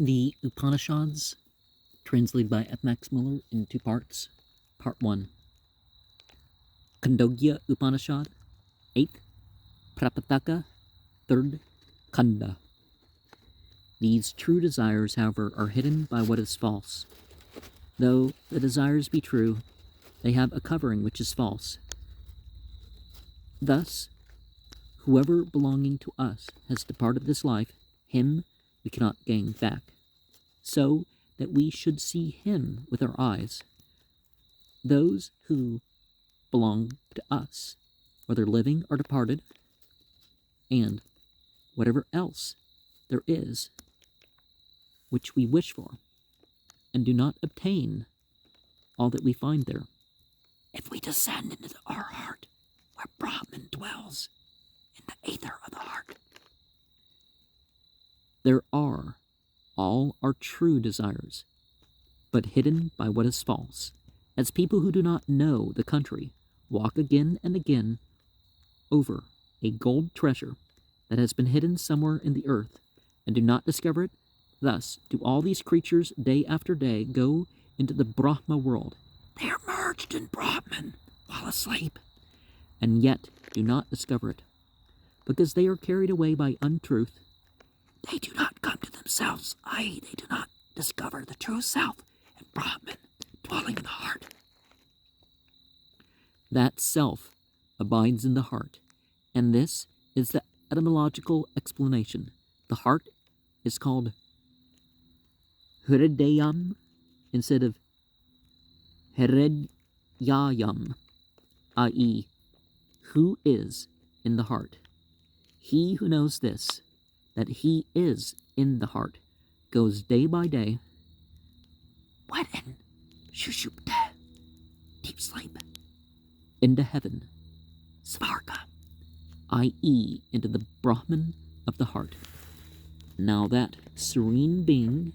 The Upanishads, translated by F. Muller in 2 parts. Part 1. Khandogya Upanishad 8th, Prapataka 3rd, Khanda. These true desires, however, are hidden by what is false. Though the desires be true, they have a covering which is false. Thus, whoever belonging to us has departed this life, him we cannot gain back, so that we should see him with our eyes. Those who belong to us, whether living or departed, and whatever else there is which we wish for, and do not obtain all that we find there. If we descend into our heart, where Brahman dwells, in the aether of the heart, there are all our true desires, but hidden by what is false, as people who do not know the country walk again and again over a gold treasure that has been hidden somewhere in the earth, and do not discover it. Thus do all these creatures day after day go into the Brahma world. They are merged in Brahman while asleep, and yet do not discover it, because they are carried away by untruth. They do not come to themselves, i.e., they do not discover the true self in Brahman dwelling in the heart. That self abides in the heart, and this is the etymological explanation. The heart is called Hridayam instead of Hridyayam, i.e., who is in the heart. He who knows this, that he is in the heart, goes day by day, when in Shushupta, deep sleep, into heaven, Svarga, i.e., into the Brahman of the heart. Now that serene being,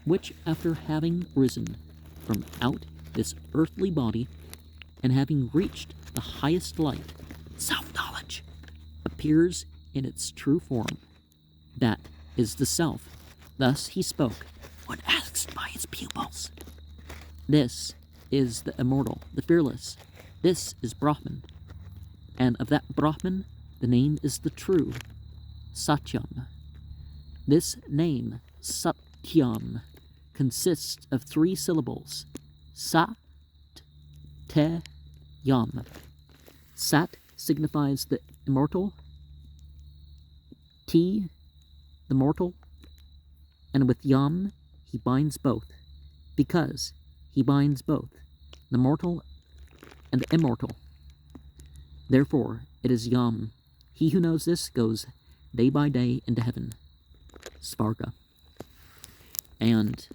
which after having risen from out this earthly body, and having reached the highest light, self-knowledge, appears in its true form, that is the self. Thus he spoke when asked by his pupils. This is the immortal, the fearless. This is Brahman. And of that Brahman, the name is the true, Satyam. This name, Satyam, consists of 3 syllables, Sat, Te, Yam. Sat signifies the immortal, T, the mortal, and with Yam he binds both, because he binds both, the mortal and the immortal. Therefore it is Yam. He who knows this goes day by day into heaven, Svarga. And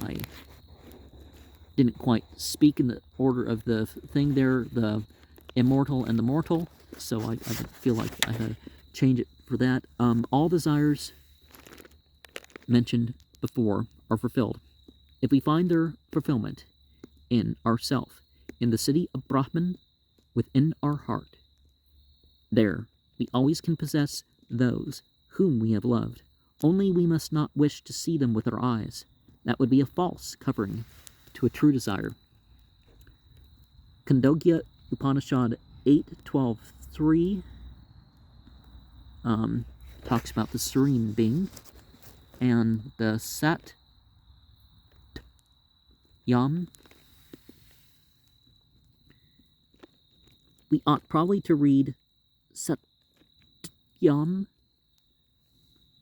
I didn't quite speak in the order of the thing there, the immortal and the mortal, so I feel like I had to change it for that. All desires mentioned before are fulfilled. If we find their fulfillment in ourself, in the city of Brahman, within our heart, there we always can possess those whom we have loved. Only we must not wish to see them with our eyes. That would be a false covering to a true desire. Khandogya Upanishad 8.3 talks about the serene being, and the Sat Yam. We ought probably to read Sat Yam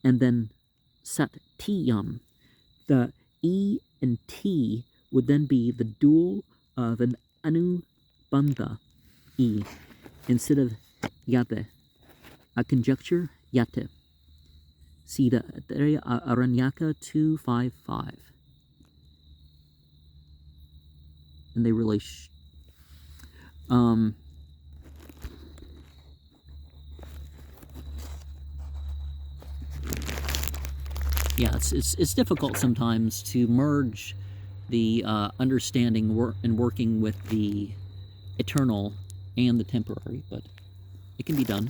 and then Sat Yam. The E and T would then be the dual of an Anubandha E instead of Yate, a conjecture Yate. See the Aranyaka 2.5.5. And they really yeah, it's difficult sometimes to merge the understanding and working with the eternal and the temporary, but it can be done.